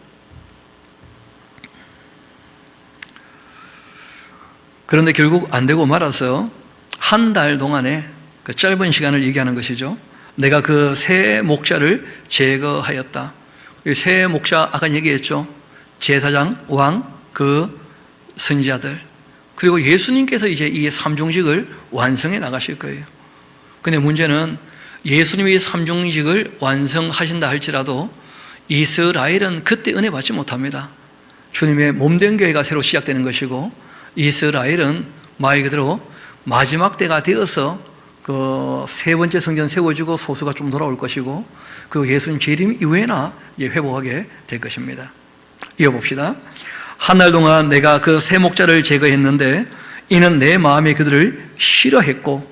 그런데 결국 안 되고 말아서 한 달 동안에 그 짧은 시간을 얘기하는 것이죠. 내가 그 새 목자를 제거하였다. 새 목자 아까 얘기했죠. 제사장, 왕, 그 선지자들, 그리고 예수님께서 이제 이 삼중직을 완성해 나가실 거예요. 근데 문제는 예수님이 삼중직을 완성하신다 할지라도 이스라엘은 그때 은혜 받지 못합니다. 주님의 몸된 교회가 새로 시작되는 것이고 이스라엘은 말 그대로 마지막 때가 되어서 그 세 번째 성전 세워지고 소수가 좀 돌아올 것이고, 그리고 예수님 재림 이후에나 회복하게 될 것입니다. 이어봅시다. 한 달 동안 내가 그 새 목자를 제거했는데 이는 내 마음에 그들을 싫어했고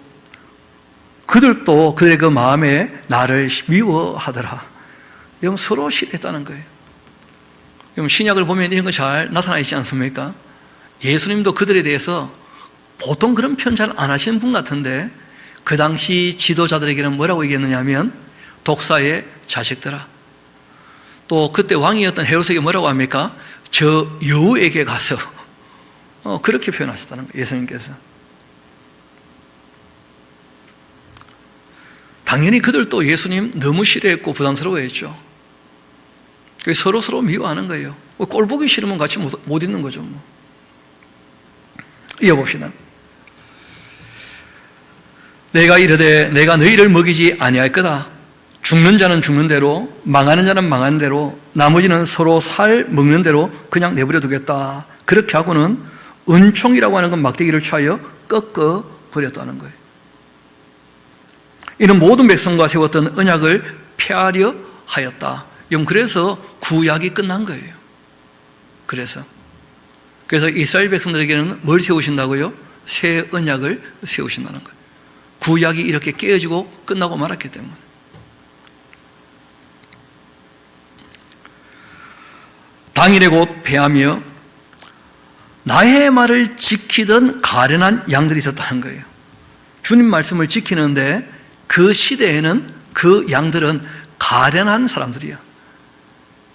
그들도 그들의 그 마음에 나를 미워하더라. 여러분, 서로 싫어했다는 거예요. 여러분, 신약을 보면 이런 거 잘 나타나 있지 않습니까? 예수님도 그들에 대해서 보통 그런 표현 잘 안 하시는 분 같은데 그 당시 지도자들에게는 뭐라고 얘기했느냐 하면 독사의 자식들아. 또 그때 왕이었던 헤롯에게 뭐라고 합니까? 저 여우에게 가서 그렇게 표현하셨다는 거예요. 예수님께서. 당연히 그들도 예수님 너무 싫어했고 부담스러워했죠. 서로 미워하는 거예요. 꼴 보기 싫으면 같이 못 있는 거죠. 이어봅시다. 내가 이르되 내가 너희를 먹이지 아니할 거다. 죽는 자는 죽는 대로, 망하는 자는 망하는 대로, 나머지는 서로 살 먹는 대로 그냥 내버려 두겠다. 그렇게 하고는 은총이라고 하는 건 막대기를 취하여 꺾어 버렸다는 거예요. 이는 모든 백성과 세웠던 언약을 폐하려 하였다. 그래서 구약이 끝난 거예요. 그래서 이스라엘 백성들에게는 뭘 세우신다고요? 새 언약을 세우신다는 거예요. 구약이 이렇게 깨어지고 끝나고 말았기 때문에. 당일에 곧 패하며 나의 말을 지키던 가련한 양들이 있었다는 거예요. 주님 말씀을 지키는데 그 시대에는 그 양들은 가련한 사람들이야.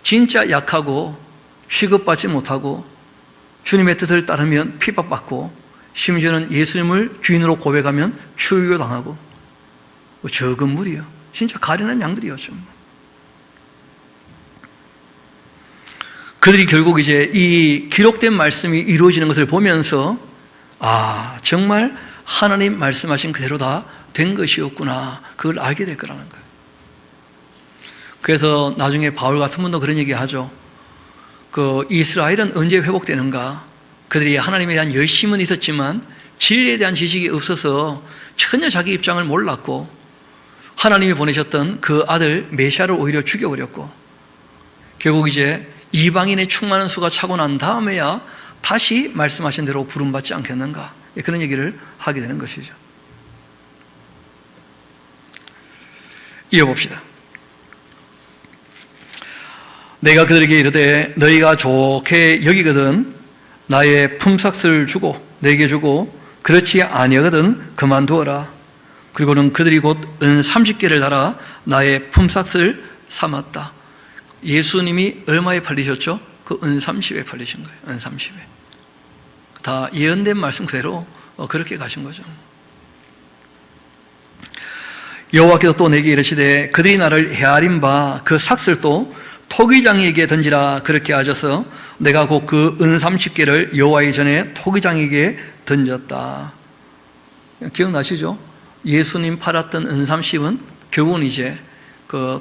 진짜 약하고 취급받지 못하고 주님의 뜻을 따르면 핍박받고 심지어는 예수님을 주인으로 고백하면 출교당하고 적은 무리요. 진짜 가련한 양들이었죠. 그들이 결국 이제 이 기록된 말씀이 이루어지는 것을 보면서 정말 하나님 말씀하신 그대로 다 된 것이었구나, 그걸 알게 될 거라는 거예요. 그래서 나중에 바울 같은 분도 그런 얘기 하죠. 그 이스라엘은 언제 회복되는가? 그들이 하나님에 대한 열심은 있었지만 진리에 대한 지식이 없어서 전혀 자기 입장을 몰랐고 하나님이 보내셨던 그 아들 메시아를 오히려 죽여버렸고 결국 이제 이방인의 충만한 수가 차고 난 다음에야 다시 말씀하신 대로 부름받지 않겠는가, 그런 얘기를 하게 되는 것이죠. 이어봅시다. 내가 그들에게 이르되 너희가 좋게 여기거든 나의 품삯을 주고 내게 주고 그렇지 아니하거든 그만두어라. 그리고는 그들이 곧 은 30개를 달아 나의 품삯을 삼았다. 예수님이 얼마에 팔리셨죠? 그 은 30에 팔리신 거예요. 은 30에. 다 예언된 말씀 그대로 그렇게 가신 거죠. 여호와께서 또 내게 이르시되 그들이 나를 헤아린 바 그 삭슬도 토기장에게 던지라 그렇게 하셔서 내가 곧 그 은 30개를 여호와의 전에 토기장에게 던졌다. 기억나시죠? 예수님 팔았던 은 30은 결국은 이제 그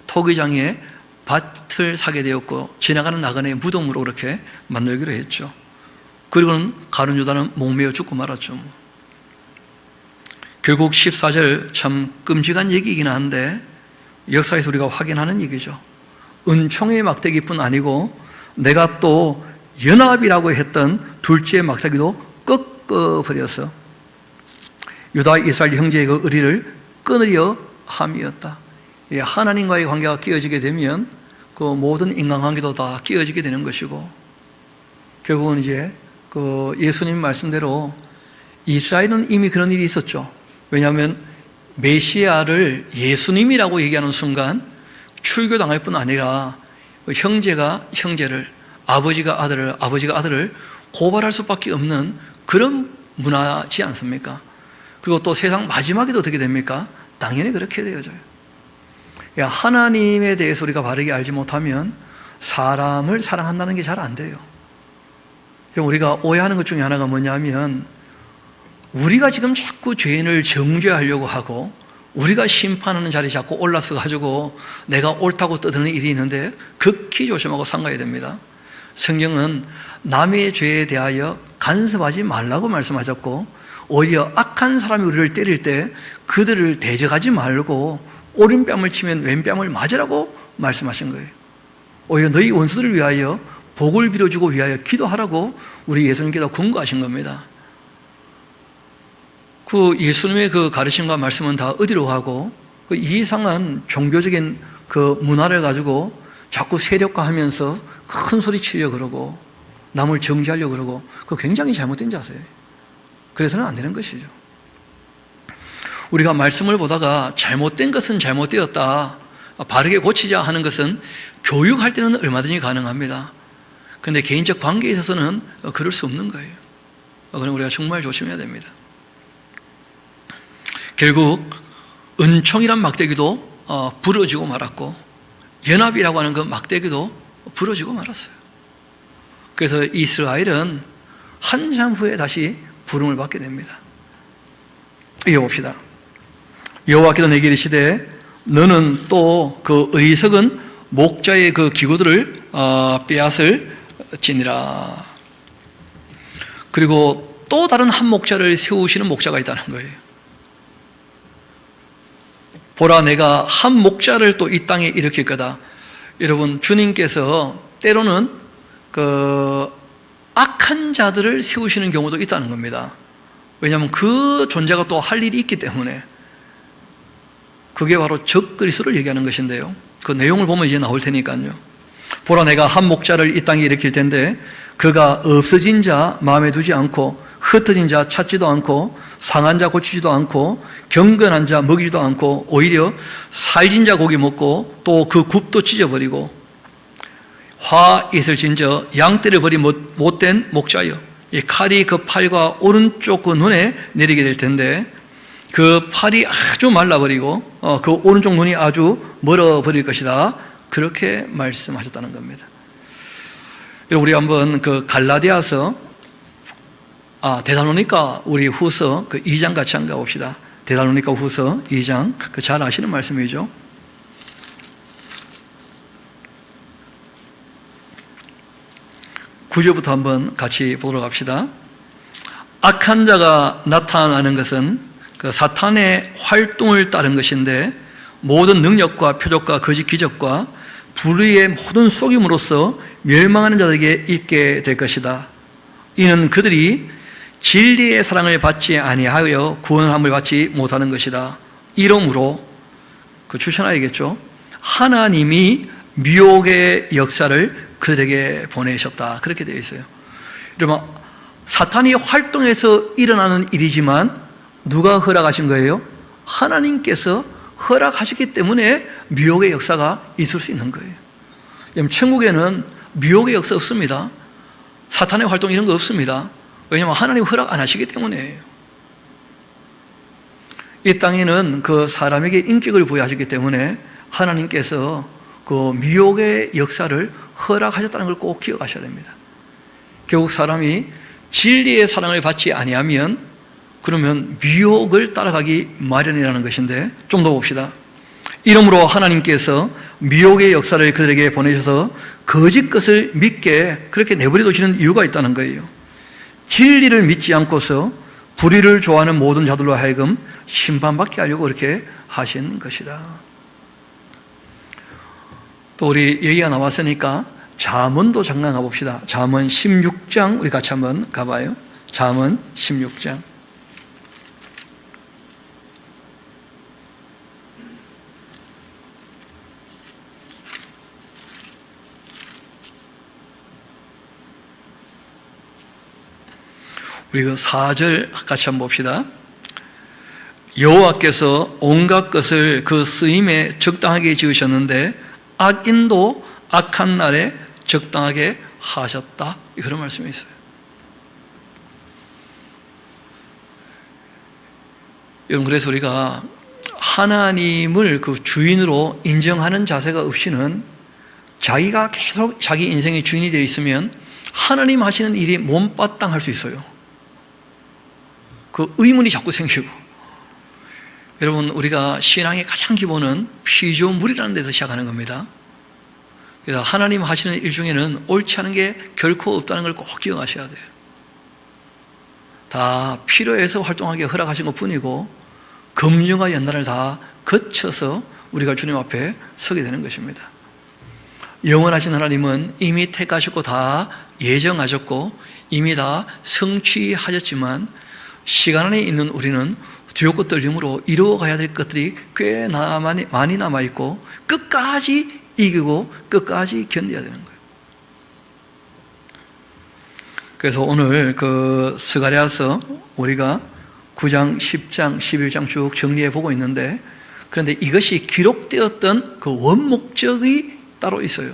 토기장에 밭을 사게 되었고 지나가는 나그네의 무덤으로 그렇게 만들기로 했죠. 그리고는 가룟 유다는 목매어 죽고 말았죠. 결국 14절 참 끔찍한 얘기이긴 한데 역사에서 우리가 확인하는 얘기죠. 은총의 막대기뿐 아니고 내가 또 연합이라고 했던 둘째 막대기도 꺾어버려서 유다 이스라엘 형제의 그 의리를 끊으려 함이었다. 하나님과의 관계가 깨어지게 되면 그 모든 인간관계도 다 깨어지게 되는 것이고 결국은 이제 그 예수님 말씀대로 이스라엘은 이미 그런 일이 있었죠. 왜냐하면 메시아를 예수님이라고 얘기하는 순간 출교당할 뿐 아니라 형제가 형제를, 아버지가 아들을 고발할 수밖에 없는 그런 문화지 않습니까? 그리고 또 세상 마지막에도 어떻게 됩니까? 당연히 그렇게 되어져요. 하나님에 대해서 우리가 바르게 알지 못하면 사람을 사랑한다는 게 잘 안 돼요. 우리가 오해하는 것 중에 하나가 뭐냐면 우리가 지금 자꾸 죄인을 정죄하려고 하고 우리가 심판하는 자리에 자꾸 올라서 가지고 내가 옳다고 떠드는 일이 있는데 극히 조심하고 삼가야 됩니다. 성경은 남의 죄에 대하여 간섭하지 말라고 말씀하셨고 오히려 악한 사람이 우리를 때릴 때 그들을 대적하지 말고 오른뺨을 치면 왼뺨을 맞으라고 말씀하신 거예요. 오히려 너희 원수들을 위하여 복을 빌어주고 위하여 기도하라고 우리 예수님께서 권고하신 겁니다. 그 예수님의 그 가르침과 말씀은 다 어디로 가고 그 이상한 종교적인 그 문화를 가지고 자꾸 세력화하면서 큰 소리 치려고 그러고 남을 정죄하려고 그러고 그거 굉장히 잘못된 자세예요. 그래서는 안 되는 것이죠. 우리가 말씀을 보다가 잘못된 것은 잘못되었다, 바르게 고치자 하는 것은 교육할 때는 얼마든지 가능합니다. 그런데 개인적 관계에 있어서는 그럴 수 없는 거예요. 그럼 우리가 정말 조심해야 됩니다. 결국 은총이란 막대기도 부러지고 말았고 연합이라고 하는 그 막대기도 부러지고 말았어요. 그래서 이스라엘은 한참 후에 다시 부름을 받게 됩니다. 이어봅시다. 여호와께서 내게 이르시되 너는 또 그 어리석은 목자의 그 기구들을 빼앗을지니라. 그리고 또 다른 한 목자를 세우시는 목자가 있다는 거예요. 보라, 내가 한 목자를 또 이 땅에 일으킬 거다. 여러분, 주님께서 때로는 그 악한 자들을 세우시는 경우도 있다는 겁니다. 왜냐하면 그 존재가 또 할 일이 있기 때문에. 그게 바로 적그리스도를 얘기하는 것인데요. 그 내용을 보면 이제 나올 테니까요. 보라, 내가 한 목자를 이 땅에 일으킬 텐데 그가 없어진 자 마음에 두지 않고 흩어진 자 찾지도 않고 상한 자 고치지도 않고 경건한 자 먹이지도 않고 오히려 살진 자 고기 먹고 또 그 굽도 찢어버리고 화 있을 진저 양떼를 버린 못된 목자여, 이 칼이 그 팔과 오른쪽 그 눈에 내리게 될 텐데 그 팔이 아주 말라버리고 그 오른쪽 눈이 아주 멀어버릴 것이다. 그렇게 말씀하셨다는 겁니다. 우리 한번 그 갈라디아서 데살로니가 우리 후서 그 2장 같이 한번 가봅시다. 데살로니가 후서 2장, 그 잘 아시는 말씀이죠. 구절부터 한번 같이 보도록 합시다. 악한 자가 나타나는 것은 그 사탄의 활동을 따른 것인데 모든 능력과 표적과 거짓 기적과 불의의 모든 속임으로써 멸망하는 자들에게 있게 될 것이다. 이는 그들이 진리의 사랑을 받지 아니하여 구원함을 받지 못하는 것이다. 이러므로 그 추천하야겠죠. 하나님이 미혹의 역사를 그들에게 보내셨다. 그렇게 되어 있어요. 여러분, 사탄이 활동해서 일어나는 일이지만 누가 허락하신 거예요? 하나님께서 허락하셨기 때문에 미혹의 역사가 있을 수 있는 거예요. 여러분, 천국에는 미혹의 역사 없습니다. 사탄의 활동 이런 거 없습니다. 왜냐하면 하나님 허락 안 하시기 때문이에요. 이 땅에는 그 사람에게 인격을 부여하셨기 때문에 하나님께서 그 미혹의 역사를 허락하셨다는 걸 꼭 기억하셔야 됩니다. 결국 사람이 진리의 사랑을 받지 아니하면 그러면 미혹을 따라가기 마련이라는 것인데, 좀 더 봅시다. 이러므로 하나님께서 미혹의 역사를 그들에게 보내셔서 거짓 것을 믿게 그렇게 내버려 두시는 이유가 있다는 거예요. 진리를 믿지 않고서 불의를 좋아하는 모든 자들로 하여금 심판받게 하려고 그렇게 하신 것이다. 또 우리 얘기가 나왔으니까 잠언도 잠깐 가봅시다. 잠언 16장 우리 같이 한번 가봐요. 잠언 16장. 우리 그 4절 같이 한번 봅시다. 여호와께서 온갖 것을 그 쓰임에 적당하게 지으셨는데 악인도 악한 날에 적당하게 하셨다. 그런 말씀이 있어요. 여러분, 그래서 우리가 하나님을 그 주인으로 인정하는 자세가 없이는 자기가 계속 자기 인생의 주인이 되어 있으면 하나님 하시는 일이 못마땅할 수 있어요. 그 의문이 자꾸 생기고. 여러분, 우리가 신앙의 가장 기본은 피조물이라는 데서 시작하는 겁니다. 그래서 하나님 하시는 일 중에는 옳지 않은 게 결코 없다는 걸 꼭 기억하셔야 돼요. 다 필요해서 활동하게 허락하신 것 뿐이고 검증과 연단을 다 거쳐서 우리가 주님 앞에 서게 되는 것입니다. 영원하신 하나님은 이미 택하셨고 다 예정하셨고 이미 다 성취하셨지만 시간 안에 있는 우리는 두렵고 떨림으로 이루어가야 될 것들이 꽤 많이 남아있고 끝까지 이기고 끝까지 견뎌야 되는 거예요. 그래서 오늘 그 스가랴서 우리가 9장, 10장, 11장 쭉 정리해 보고 있는데, 그런데 이것이 기록되었던 그 원목적이 따로 있어요.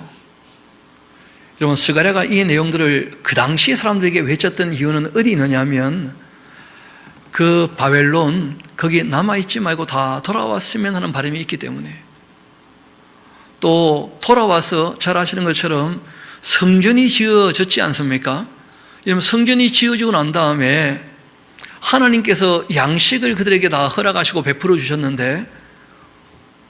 여러분, 스가랴가 이 내용들을 그 당시 사람들에게 외쳤던 이유는 어디 있느냐 하면 그 바벨론 거기 남아있지 말고 다 돌아왔으면 하는 바람이 있기 때문에, 또 돌아와서 잘 아시는 것처럼 성전이 지어졌지 않습니까? 여러분, 성전이 지어지고 난 다음에 하나님께서 양식을 그들에게 다 허락하시고 베풀어 주셨는데,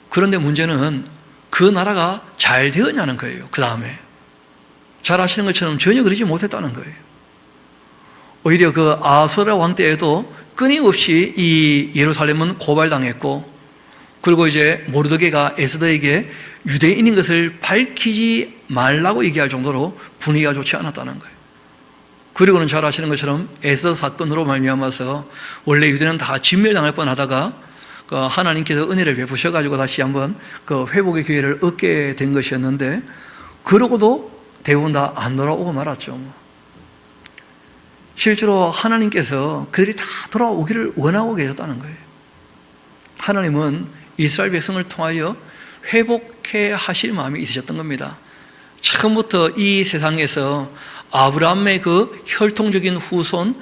그런데 문제는 그 나라가 잘 되었냐는 거예요. 그 다음에 잘 아시는 것처럼 전혀 그러지 못했다는 거예요. 오히려 그 아수라 왕 때에도 끊임없이 이 예루살렘은 고발당했고, 그리고 이제 모르드게가 에스더에게 유대인인 것을 밝히지 말라고 얘기할 정도로 분위기가 좋지 않았다는 거예요. 그리고는 잘 아시는 것처럼 에스더 사건으로 말미암아서 원래 유대는 다 진멸당할 뻔하다가 그 하나님께서 은혜를 베푸셔가지고 다시 한번 그 회복의 기회를 얻게 된 것이었는데, 그러고도 대부분 다 안 돌아오고 말았죠. 실제로 하나님께서 그들이 다 돌아오기를 원하고 계셨다는 거예요. 하나님은 이스라엘 백성을 통하여 회복해 하실 마음이 있으셨던 겁니다. 처음부터 이 세상에서 아브라함의 그 혈통적인 후손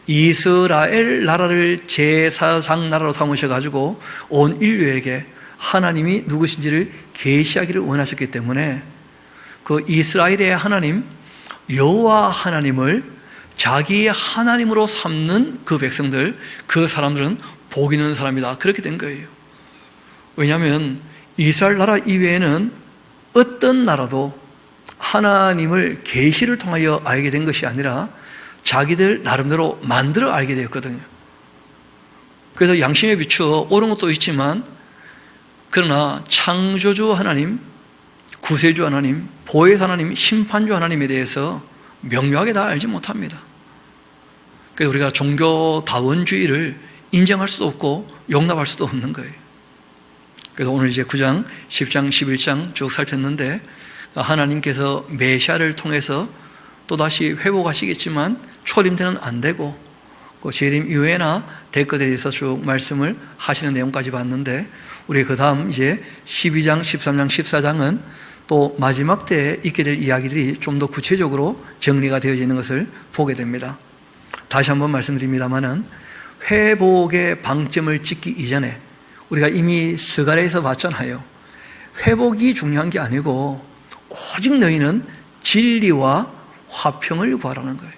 이스라엘 나라를 제사장 나라로 삼으셔가지고 온 인류에게 하나님이 누구신지를 계시하기를 원하셨기 때문에 그 이스라엘의 하나님 여호와 하나님을 자기의 하나님으로 삼는 그 백성들, 그 사람들은 복 있는 사람이다, 그렇게 된 거예요. 왜냐하면 이스라엘 나라 이외에는 어떤 나라도 하나님을 계시를 통하여 알게 된 것이 아니라 자기들 나름대로 만들어 알게 되었거든요. 그래서 양심에 비추어 옳은 것도 있지만, 그러나 창조주 하나님, 구세주 하나님, 보혜사 하나님, 심판주 하나님에 대해서 명료하게 다 알지 못합니다. 그래서 우리가 종교다원주의를 인정할 수도 없고 용납할 수도 없는 거예요. 그래서 오늘 이제 9장, 10장, 11장 쭉 살폈는데, 하나님께서 메시아를 통해서 또다시 회복하시겠지만 초림 때는 안 되고, 그 재림 이후에나 될 것에 대해서 쭉 말씀을 하시는 내용까지 봤는데, 우리 그 다음 이제 12장, 13장, 14장은 또 마지막 때에 있게 될 이야기들이 좀 더 구체적으로 정리가 되어지는 것을 보게 됩니다. 다시 한번 말씀드립니다마는 회복의 방점을 찍기 이전에 우리가 이미 스가랴에서 봤잖아요. 회복이 중요한 게 아니고 오직 너희는 진리와 화평을 구하라는 거예요.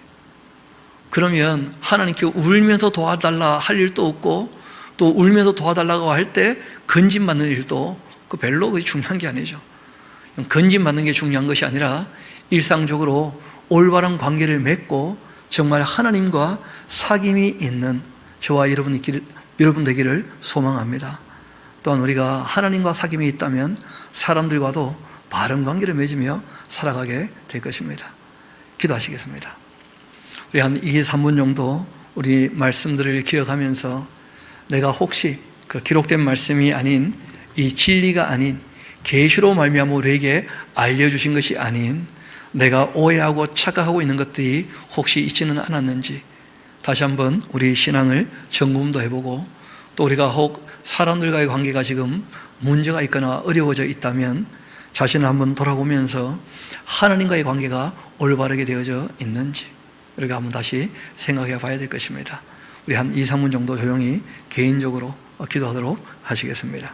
그러면 하나님께 울면서 도와달라 할 일도 없고, 또 울면서 도와달라고 할 때 건진받는 일도 별로 중요한 게 아니죠. 건진받는 게 중요한 것이 아니라 일상적으로 올바른 관계를 맺고 정말 하나님과 사귐이 있는 저와 여러분 되기를 소망합니다. 또한 우리가 하나님과 사귐이 있다면 사람들과도 바른 관계를 맺으며 살아가게 될 것입니다. 기도하시겠습니다. 우리 한 2, 3분 정도 우리 말씀들을 기억하면서 내가 혹시 그 기록된 말씀이 아닌 이 진리가 아닌 계시로 말미암아 우리에게 알려주신 것이 아닌 내가 오해하고 착각하고 있는 것들이 혹시 있지는 않았는지 다시 한번 우리 신앙을 점검도 해보고, 또 우리가 혹 사람들과의 관계가 지금 문제가 있거나 어려워져 있다면 자신을 한번 돌아보면서 하나님과의 관계가 올바르게 되어져 있는지 우리가 한번 다시 생각해 봐야 될 것입니다. 우리 한 2, 3분 정도 조용히 개인적으로 기도하도록 하시겠습니다.